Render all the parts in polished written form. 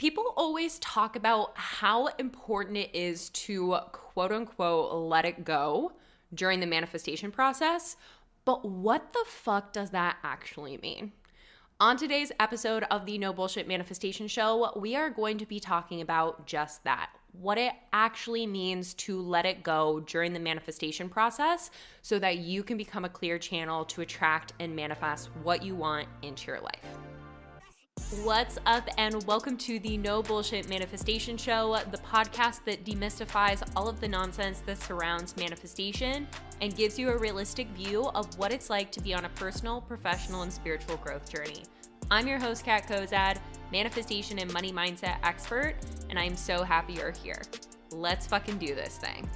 People always talk about how important it is to quote unquote let it go during the manifestation process, but what the fuck does that actually mean? On today's episode of the No Bullshit Manifestation Show, we are going to be talking about just that, what it actually means to let it go during the manifestation process so that you can become a clear channel to attract and manifest what you want into your life. What's up, and welcome to the No Bullshit Manifestation Show, the podcast that demystifies all of the nonsense that surrounds manifestation and gives you a realistic view of what it's like to be on a personal, professional, and spiritual growth journey. I'm your host, Kat Kozad, manifestation and money mindset expert, and I'm so happy you're here. Let's fucking do this thing.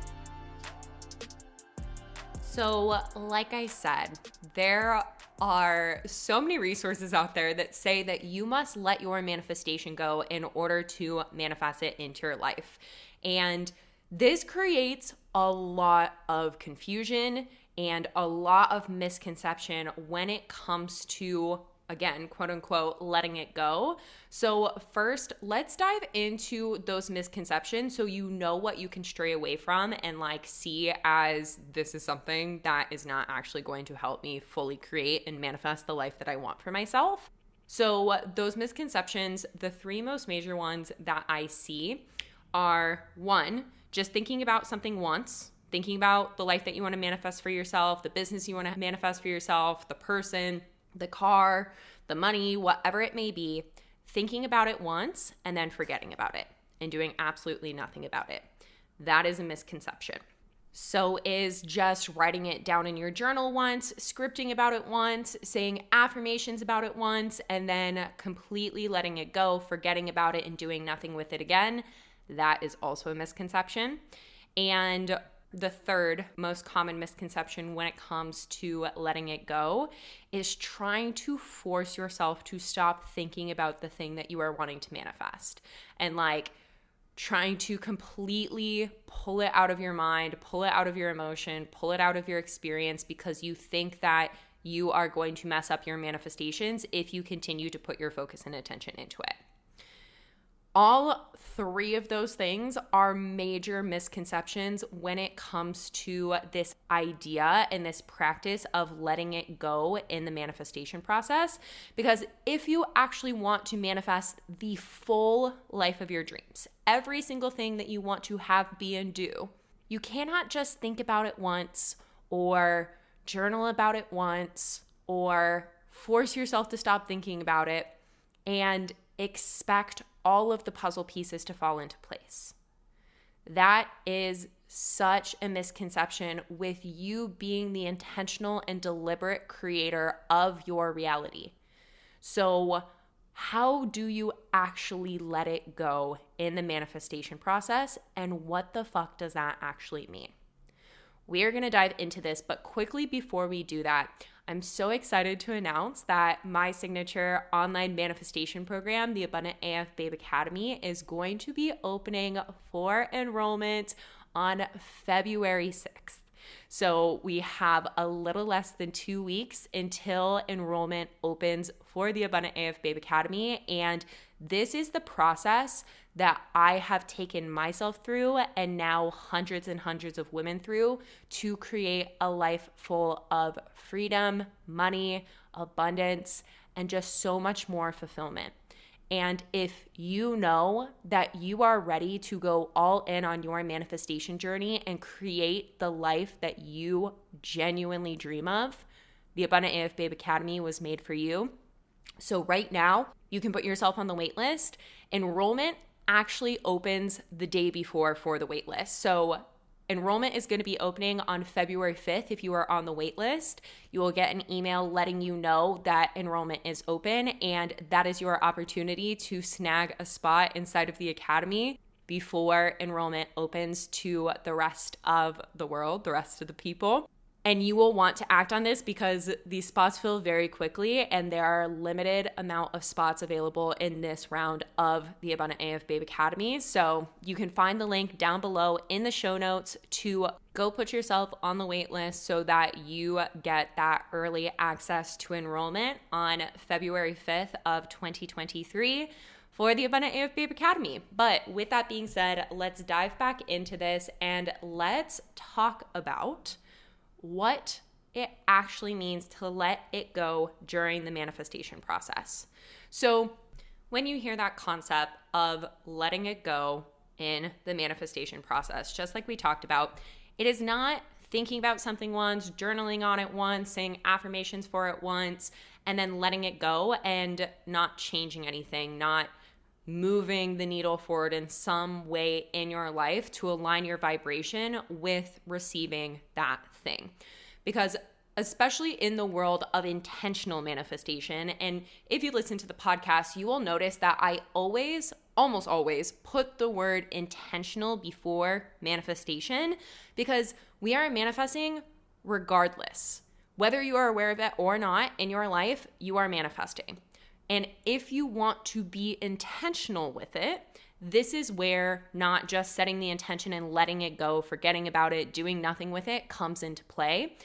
So, like I said, there are so many resources out there that say that you must let your manifestation go in order to manifest it into your life. And this creates a lot of confusion and a lot of misconception when it comes to, again, quote unquote, letting it go. So first, let's dive into those misconceptions so you know what you can stray away from and see as this is something that is not actually going to help me fully create and manifest the life that I want for myself. So those misconceptions, the three most major ones that I see are, one, just thinking about something once, thinking about the life that you want to manifest for yourself, the business you want to manifest for yourself, the person, the car, the money, whatever it may be, thinking about it once and then forgetting about it and doing absolutely nothing about it. That is a misconception. So is just writing it down in your journal once, scripting about it once, saying affirmations about it once, and then completely letting it go, forgetting about it and doing nothing with it again. That is also a misconception. And the third most common misconception when it comes to letting it go is trying to force yourself to stop thinking about the thing that you are wanting to manifest and trying to completely pull it out of your mind, pull it out of your emotion, pull it out of your experience because you think that you are going to mess up your manifestations if you continue to put your focus and attention into it. All three of those things are major misconceptions when it comes to this idea and this practice of letting it go in the manifestation process. Because if you actually want to manifest the full life of your dreams, every single thing that you want to have, be, and do, you cannot just think about it once or journal about it once or force yourself to stop thinking about it and expect all of the puzzle pieces to fall into place. That is such a misconception with you being the intentional and deliberate creator of your reality. So how do you actually let it go in the manifestation process, and what the fuck does that actually mean? We are going to dive into this, but quickly before we do that, I'm so excited to announce that my signature online manifestation program, the Abundant AF Babe Academy, is going to be opening for enrollment on February 6th. So we have a little less than 2 weeks until enrollment opens for the Abundant AF Babe Academy. And this is the process that I have taken myself through and now hundreds and hundreds of women through to create a life full of freedom, money, abundance, and just so much more fulfillment. And if you know that you are ready to go all in on your manifestation journey and create the life that you genuinely dream of, the Abundant AF Babe Academy was made for you. So right now, you can put yourself on the wait list. Enrollment actually opens the day before for the wait list. So enrollment is going to be opening on February 5th. If you are on the wait list, you will get an email letting you know that enrollment is open, and that is your opportunity to snag a spot inside of the academy before enrollment opens to the rest of the world, the rest of the people. And you will want to act on this because these spots fill very quickly and there are limited amount of spots available in this round of the Abundant AF Babe Academy. So you can find the link down below in the show notes to go put yourself on the wait list so that you get that early access to enrollment on February 5th of 2023 for the Abundant AF Babe Academy. But with that being said, let's dive back into this and let's talk about what it actually means to let it go during the manifestation process. So when you hear that concept of letting it go in the manifestation process, just like we talked about, it is not thinking about something once, journaling on it once, saying affirmations for it once, and then letting it go and not changing anything, not moving the needle forward in some way in your life to align your vibration with receiving that thing. Because especially in the world of intentional manifestation, and if you listen to the podcast, you will notice that I almost always put the word intentional before manifestation, because we are manifesting regardless. Whether you are aware of it or not in your life, you are manifesting. And if you want to be intentional with it, this is where not just setting the intention and letting it go, forgetting about it, doing nothing with it comes into play.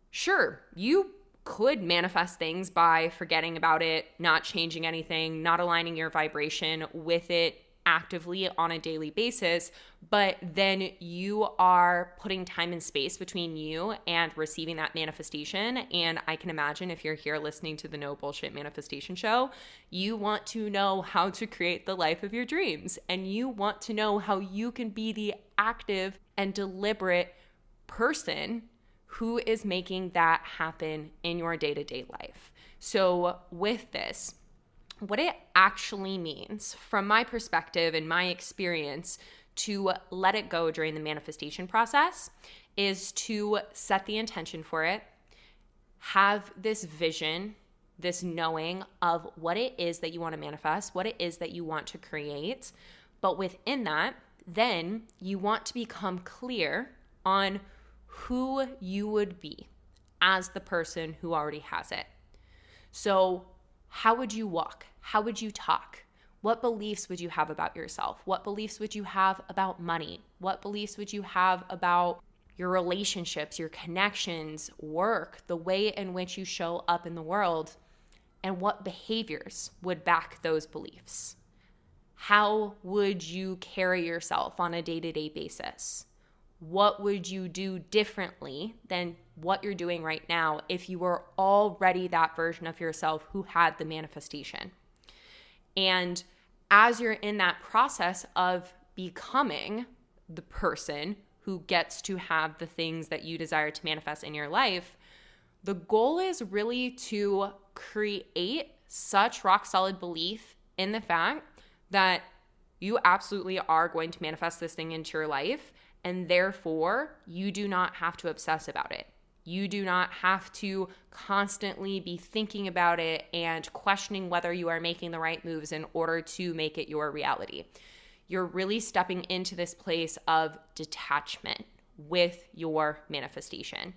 Sure, you could manifest things by forgetting about it, not changing anything, not aligning your vibration with it actively on a daily basis, but then you are putting time and space between you and receiving that manifestation. And I can imagine if you're here listening to the No Bullshit Manifestation Show, you want to know how to create the life of your dreams, and you want to know how you can be the active and deliberate person who is making that happen in your day-to-day life. So with this, what it actually means from my perspective and my experience to let it go during the manifestation process is to set the intention for it, have this vision, this knowing of what it is that you want to manifest, what it is that you want to create. But within that, then you want to become clear on who you would be as the person who already has it. So how would you walk? How would you talk? What beliefs would you have about yourself? What beliefs would you have about money? What beliefs would you have about your relationships, your connections, work, the way in which you show up in the world? And what behaviors would back those beliefs? How would you carry yourself on a day-to-day basis? What would you do differently than what you're doing right now if you were already that version of yourself who had the manifestation? And as you're in that process of becoming the person who gets to have the things that you desire to manifest in your life, the goal is really to create such rock solid belief in the fact that you absolutely are going to manifest this thing into your life. And therefore, you do not have to obsess about it. You do not have to constantly be thinking about it and questioning whether you are making the right moves in order to make it your reality. You're really stepping into this place of detachment with your manifestation.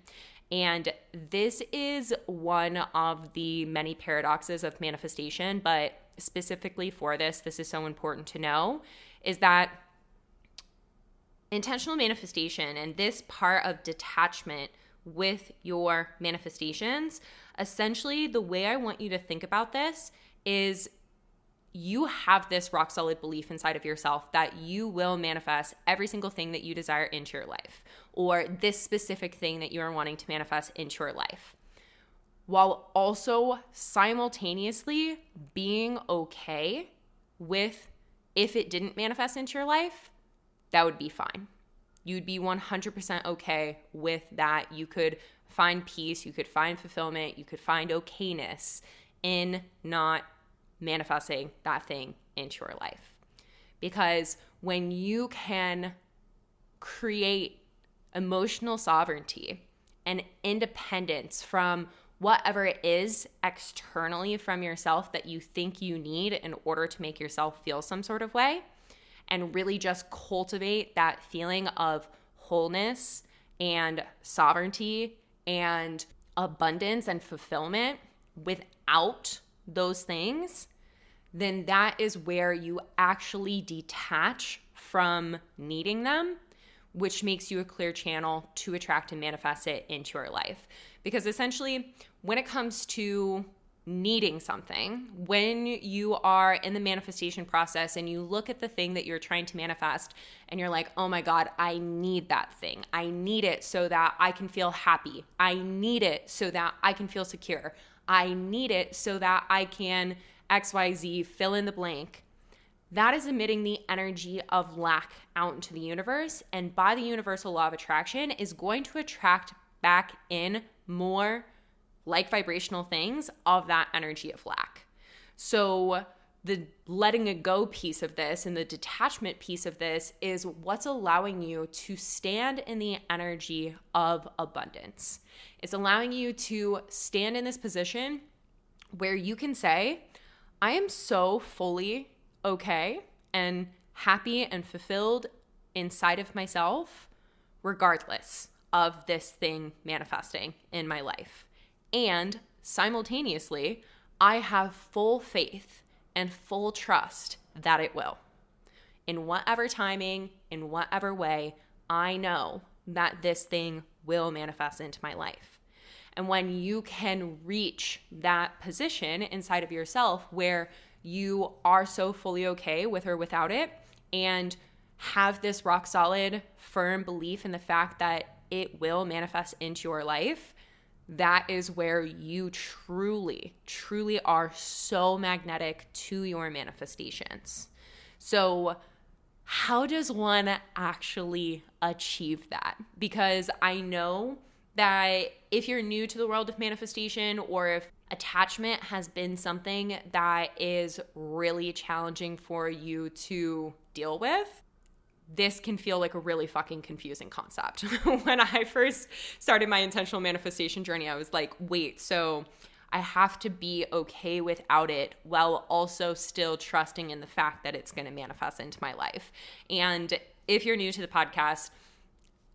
And this is one of the many paradoxes of manifestation, but specifically for this is so important to know, is that intentional manifestation and this part of detachment with your manifestations, essentially the way I want you to think about this is you have this rock solid belief inside of yourself that you will manifest every single thing that you desire into your life, or this specific thing that you are wanting to manifest into your life, while also simultaneously being okay with if it didn't manifest into your life, that would be fine. You'd be 100% okay with that. You could find peace, you could find fulfillment, you could find okayness in not manifesting that thing into your life. Because when you can create emotional sovereignty and independence from whatever it is externally from yourself that you think you need in order to make yourself feel some sort of way, and really just cultivate that feeling of wholeness and sovereignty and abundance and fulfillment without those things, then that is where you actually detach from needing them, which makes you a clear channel to attract and manifest it into your life. Because essentially, when it comes to needing something, when you are in the manifestation process and you look at the thing that you're trying to manifest and you're like, oh my God, I need that thing. I need it so that I can feel happy. I need it so that I can feel secure. I need it so that I can XYZ, fill in the blank. That is emitting the energy of lack out into the universe. And by the universal law of attraction is going to attract back in more like vibrational things of that energy of lack. So the letting it go piece of this and the detachment piece of this is what's allowing you to stand in the energy of abundance. It's allowing you to stand in this position where you can say, I am so fully okay and happy and fulfilled inside of myself, regardless of this thing manifesting in my life. And simultaneously, I have full faith and full trust that it will. In whatever timing, in whatever way, I know that this thing will manifest into my life. And when you can reach that position inside of yourself where you are so fully okay with or without it and have this rock solid, firm belief in the fact that it will manifest into your life, that is where you truly, truly are so magnetic to your manifestations. So how does one actually achieve that? Because I know that if you're new to the world of manifestation, or if attachment has been something that is really challenging for you to deal with, this can feel like a really fucking confusing concept. When I first started my intentional manifestation journey, I was like, wait, so I have to be okay without it while also still trusting in the fact that it's going to manifest into my life. And if you're new to the podcast,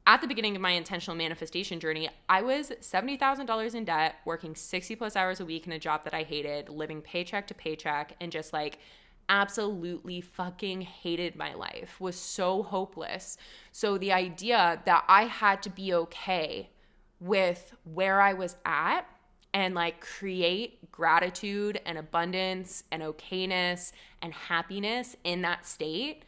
at the beginning of my intentional manifestation journey, I was $70,000 in debt, working 60 plus hours a week in a job that I hated, living paycheck to paycheck, and just like absolutely fucking hated my life, was so hopeless. So the idea that I had to be okay with where I was at and like create gratitude and abundance and okayness and happiness in that state,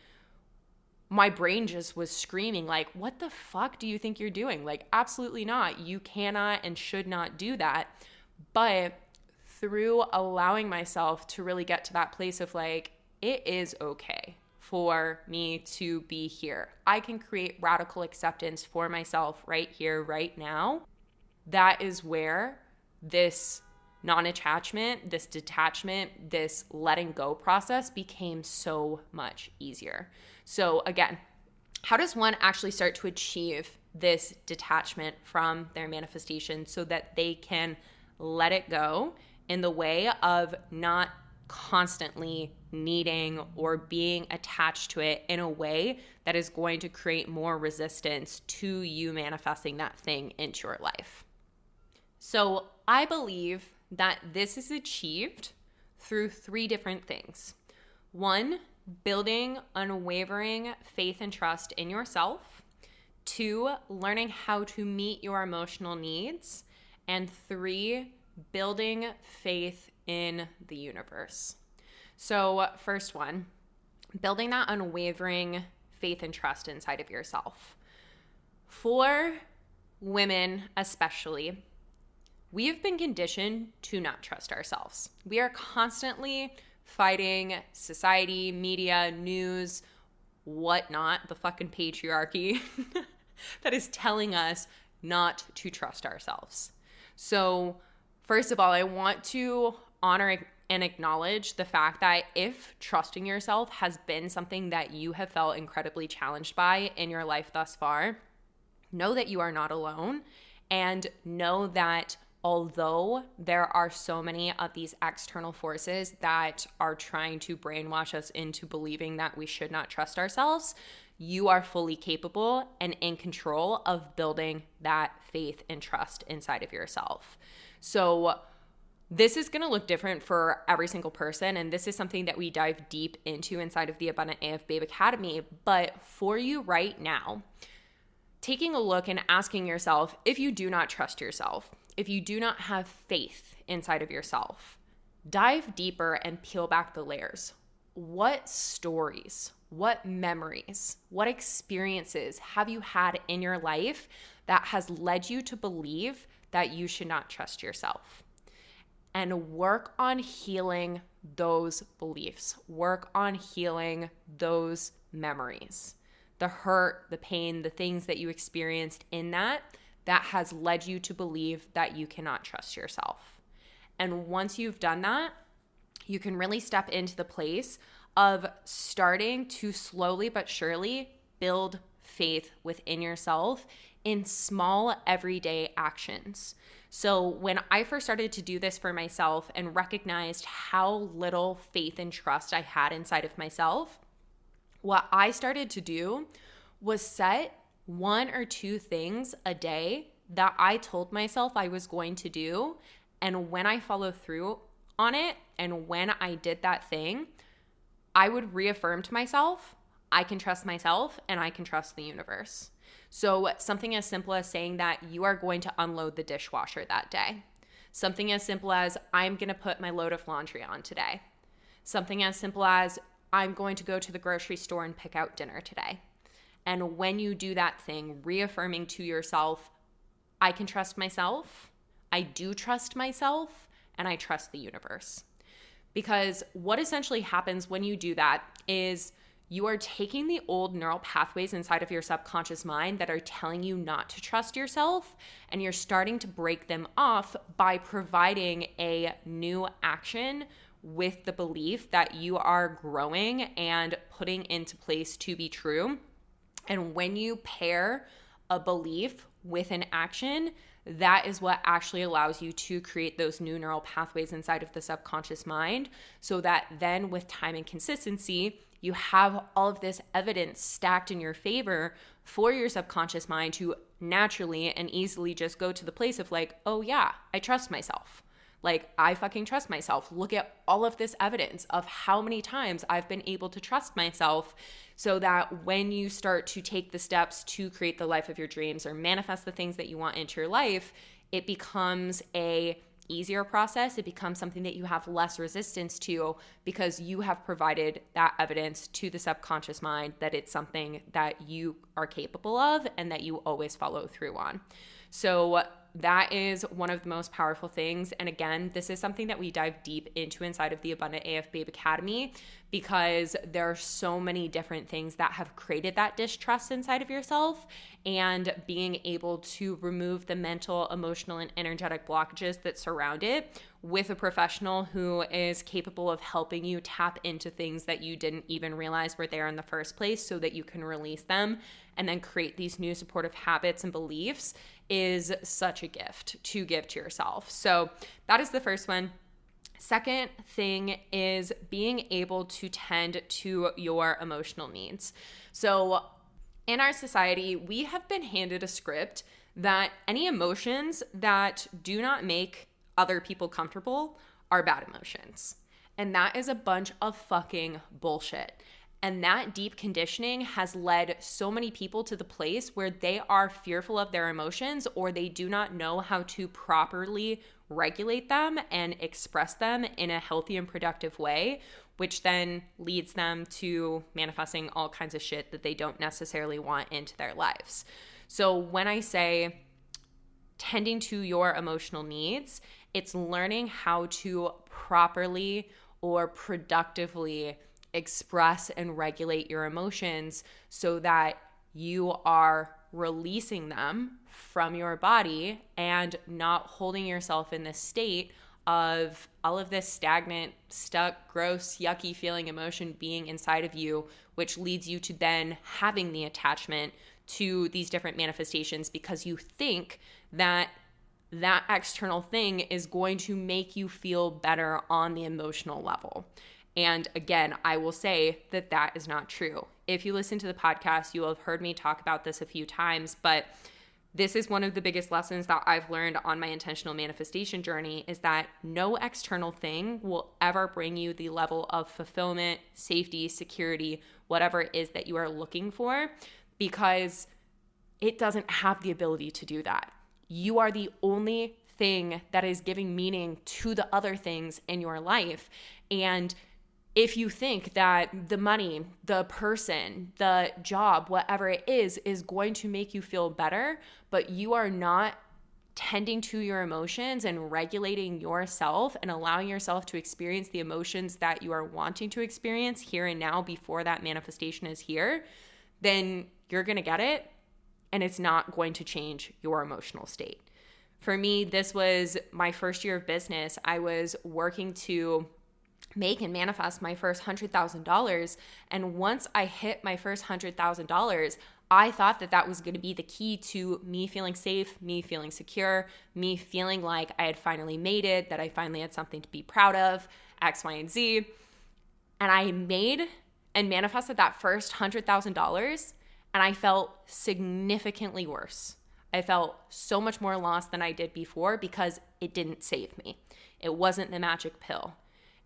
my brain just was screaming like, what the fuck do you think you're doing? Like, absolutely not. You cannot and should not do that. But through allowing myself to really get to that place of like, it is okay for me to be here. I can create radical acceptance for myself right here, right now. That is where this non-attachment, this detachment, this letting go process became so much easier. So again, how does one actually start to achieve this detachment from their manifestation so that they can let it go in the way of not constantly needing or being attached to it in a way that is going to create more resistance to you manifesting that thing into your life? So I believe that this is achieved through 3 different things. 1, building unwavering faith and trust in yourself. 2, learning how to meet your emotional needs. And 3, building faith in the universe. So first one, building that unwavering faith and trust inside of yourself. For women especially, we have been conditioned to not trust ourselves. We are constantly fighting society, media, news, whatnot, the fucking patriarchy that is telling us not to trust ourselves. So first of all, I want to honor and acknowledge the fact that if trusting yourself has been something that you have felt incredibly challenged by in your life thus far, know that you are not alone, and know that although there are so many of these external forces that are trying to brainwash us into believing that we should not trust ourselves, you are fully capable and in control of building that faith and trust inside of yourself. So this is going to look different for every single person, and this is something that we dive deep into inside of the Abundant AF Babe Academy. But for you right now, taking a look and asking yourself, if you do not trust yourself, if you do not have faith inside of yourself, dive deeper and peel back the layers. What stories, what memories, what experiences have you had in your life that has led you to believe that you should not trust yourself? And work on healing those beliefs. Work on healing those memories. The hurt, the pain, the things that you experienced in that has led you to believe that you cannot trust yourself. And once you've done that, you can really step into the place of starting to slowly but surely build faith within yourself in small everyday actions. So when I first started to do this for myself and recognized how little faith and trust I had inside of myself, what I started to do was set 1 or 2 things a day that I told myself I was going to do. And when I followed through on it, and when I did that thing, I would reaffirm to myself, I can trust myself and I can trust the universe. So something as simple as saying that you are going to unload the dishwasher that day. Something as simple as I'm going to put my load of laundry on today. Something as simple as I'm going to go to the grocery store and pick out dinner today. And when you do that thing, reaffirming to yourself, I can trust myself, I do trust myself, and I trust the universe. Because what essentially happens when you do that is you are taking the old neural pathways inside of your subconscious mind that are telling you not to trust yourself, and you're starting to break them off by providing a new action with the belief that you are growing and putting into place to be true. And when you pair a belief with an action, that is what actually allows you to create those new neural pathways inside of the subconscious mind, so that then with time and consistency, you have all of this evidence stacked in your favor for your subconscious mind to naturally and easily just go to the place of like, oh yeah, I trust myself. Like, I fucking trust myself. Look at all of this evidence of how many times I've been able to trust myself, so that when you start to take the steps to create the life of your dreams or manifest the things that you want into your life, it becomes a easier process. It becomes something that you have less resistance to, because you have provided that evidence to the subconscious mind that it's something that you are capable of and that you always follow through on. So that is one of the most powerful things. And again, this is something that we dive deep into inside of the Abundant AF Babe Academy, because there are so many different things that have created that distrust inside of yourself, and being able to remove the mental, emotional, and energetic blockages that surround it with a professional who is capable of helping you tap into things that you didn't even realize were there in the first place, so that you can release them and then create these new supportive habits and beliefs, is such a gift to give to yourself. So that is the first one. Second thing is being able to tend to your emotional needs. So in our society, we have been handed a script that any emotions that do not make other people comfortable are bad emotions. And that is a bunch of fucking bullshit. And that deep conditioning has led so many people to the place where they are fearful of their emotions, or they do not know how to properly regulate them and express them in a healthy and productive way, which then leads them to manifesting all kinds of shit that they don't necessarily want into their lives. So when I say tending to your emotional needs, it's learning how to properly or productively express and regulate your emotions, so that you are releasing them from your body and not holding yourself in this state of all of this stagnant, stuck, gross, yucky feeling emotion being inside of you, which leads you to then having the attachment to these different manifestations, because you think that that external thing is going to make you feel better on the emotional level. And again, I will say that that is not true. If you listen to the podcast, you will have heard me talk about this a few times, but this is one of the biggest lessons that I've learned on my intentional manifestation journey, is that no external thing will ever bring you the level of fulfillment, safety, security, whatever it is that you are looking for, because it doesn't have the ability to do that. You are the only thing that is giving meaning to the other things in your life. And if you think that the money, the person, the job, whatever it is going to make you feel better, but you are not tending to your emotions and regulating yourself and allowing yourself to experience the emotions that you are wanting to experience here and now before that manifestation is here, then you're going to get it and it's not going to change your emotional state. For me, this was my first year of business. I was working to make and manifest my first $100,000. And once I hit my first $100,000, I thought that that was going to be the key to me feeling safe, me feeling secure, me feeling like I had finally made it, that I finally had something to be proud of, X, Y, and Z. And I made and manifested that first $100,000, and I felt significantly worse. I felt so much more lost than I did before because it didn't save me. It wasn't the magic pill.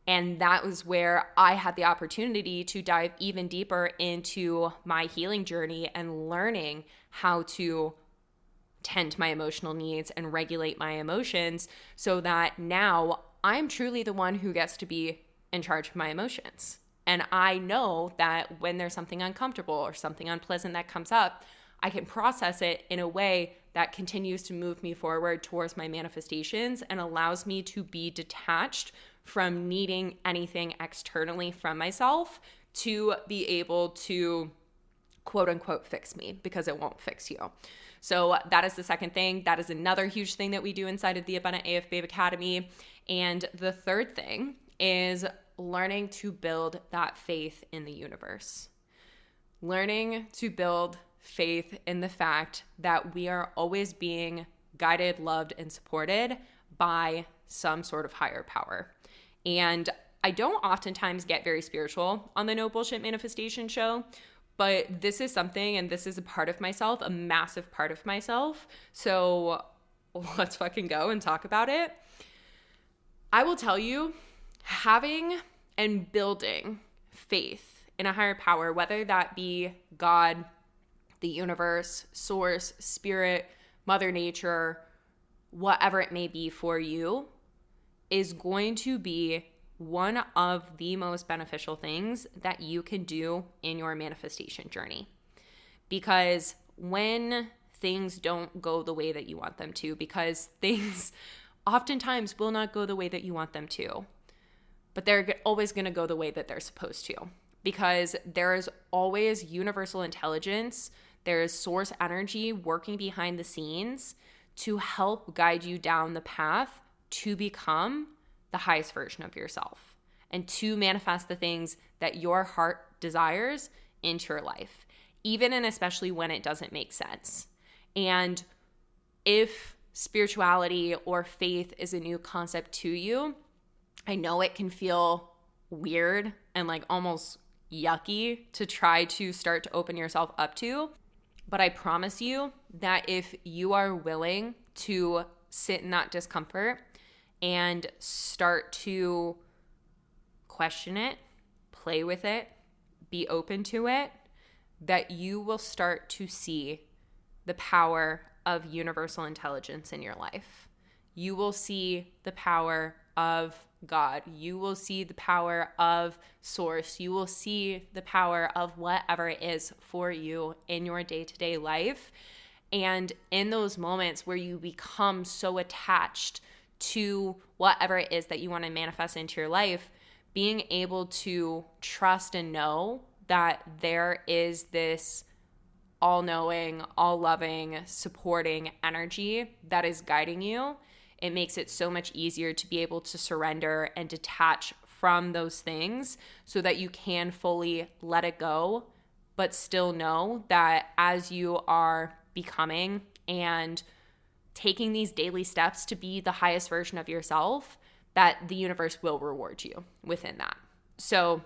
And that was where I had the opportunity to dive even deeper into my healing journey and learning how to tend to my emotional needs and regulate my emotions so that now I'm truly the one who gets to be in charge of my emotions. And I know that when there's something uncomfortable or something unpleasant that comes up, I can process it in a way that continues to move me forward towards my manifestations and allows me to be detached from needing anything externally from myself to be able to quote unquote fix me, because it won't fix you. So that is the second thing. That is another huge thing that we do inside of the Abundant AF Babe Academy. And the third thing is learning to build that faith in the universe. Learning to build faith in the fact that we are always being guided, loved, and supported by some sort of higher power. And I don't oftentimes get very spiritual on the No Bullshit Manifestation Show, but this is something, and this is a part of myself, a massive part of myself. So let's fucking go and talk about it. I will tell you, having and building faith in a higher power, whether that be God, the universe, source, spirit, Mother Nature, whatever it may be for you, is going to be one of the most beneficial things that you can do in your manifestation journey. Because when things don't go the way that you want them to, because things oftentimes will not go the way that you want them to, but they're always going to go the way that they're supposed to, because there is always universal intelligence, there is source energy working behind the scenes to help guide you down the path to become the highest version of yourself and to manifest the things that your heart desires into your life, even and especially when it doesn't make sense. And if spirituality or faith is a new concept to you, I know it can feel weird and like almost yucky to try to start to open yourself up to, but I promise you that if you are willing to sit in that discomfort and start to question it, play with it, be open to it, that you will start to see the power of universal intelligence in your life. You will see the power of God. You will see the power of source. You will see the power of whatever it is for you in your day-to-day life. And in those moments where you become so attached to whatever it is that you want to manifest into your life, being able to trust and know that there is this all-knowing, all-loving, supporting energy that is guiding you, it makes it so much easier to be able to surrender and detach from those things so that you can fully let it go, but still know that as you are becoming and taking these daily steps to be the highest version of yourself, that the universe will reward you within that. So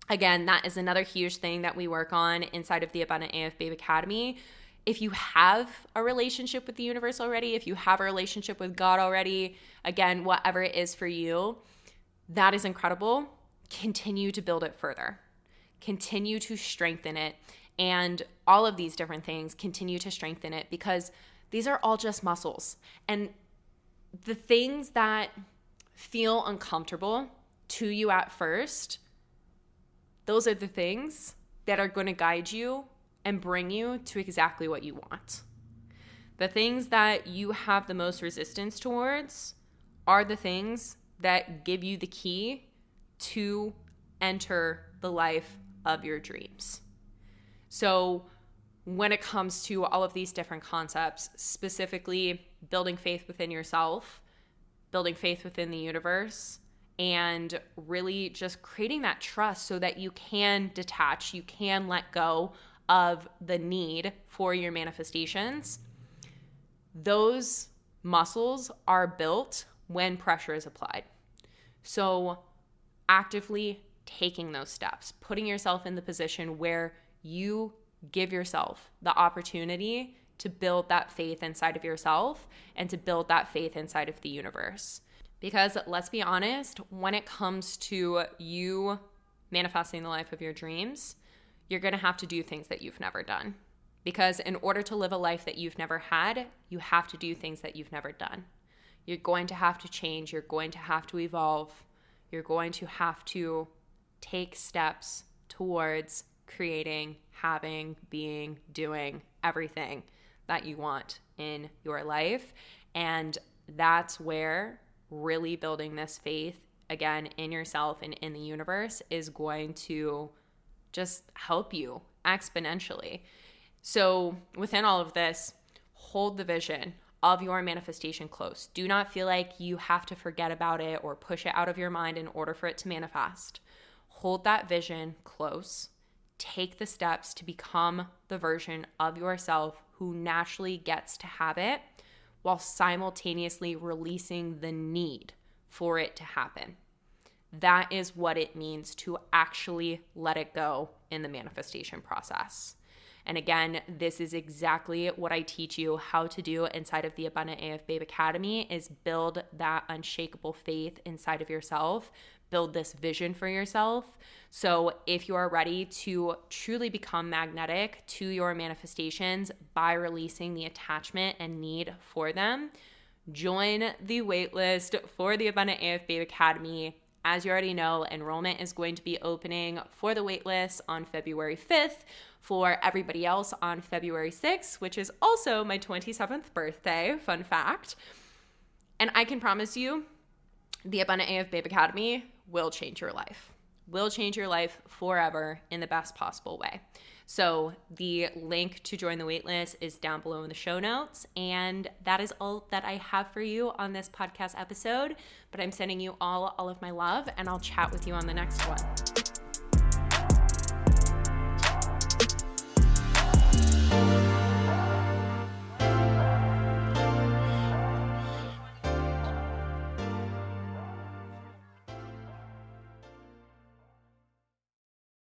again, that is another huge thing that we work on inside of the Abundant AF Babe Academy. If you have a relationship with the universe already, if you have a relationship with God already, again, whatever it is for you, that is incredible. Continue to build it further. Continue to strengthen it. And all of these different things, continue to strengthen it, because these are all just muscles. And the things that feel uncomfortable to you at first, those are the things that are going to guide you and bring you to exactly what you want. The things that you have the most resistance towards are the things that give you the key to enter the life of your dreams. So when it comes to all of these different concepts, specifically building faith within yourself, building faith within the universe, and really just creating that trust so that you can detach, you can let go of the need for your manifestations, those muscles are built when pressure is applied. So actively taking those steps, putting yourself in the position where you give yourself the opportunity to build that faith inside of yourself and to build that faith inside of the universe. Because let's be honest, when it comes to you manifesting the life of your dreams, you're going to have to do things that you've never done. Because in order to live a life that you've never had, you have to do things that you've never done. You're going to have to change. You're going to have to evolve. You're going to have to take steps towards creating, having, being, doing everything that you want in your life. And that's where really building this faith, again, in yourself and in the universe is going to just help you exponentially. So within all of this, hold the vision of your manifestation close. Do not feel like you have to forget about it or push it out of your mind in order for it to manifest. Hold that vision close. Take the steps to become the version of yourself who naturally gets to have it while simultaneously releasing the need for it to happen. That is what it means to actually let it go in the manifestation process. And again, this is exactly what I teach you how to do inside of the Abundant AF Babe Academy is build that unshakable faith inside of yourself, build this vision for yourself. So if you are ready to truly become magnetic to your manifestations by releasing the attachment and need for them, join the waitlist for the Abundant AF Babe Academy. As you already know, enrollment is going to be opening for the waitlist on February 5th. For everybody else on February 6th, which is also my 27th birthday, fun fact. And I can promise you, the Abundant AF Babe Academy will change your life. Will change your life forever in the best possible way. So the link to join the waitlist is down below in the show notes. And that is all that I have for you on this podcast episode. But I'm sending you all of my love, and I'll chat with you on the next one.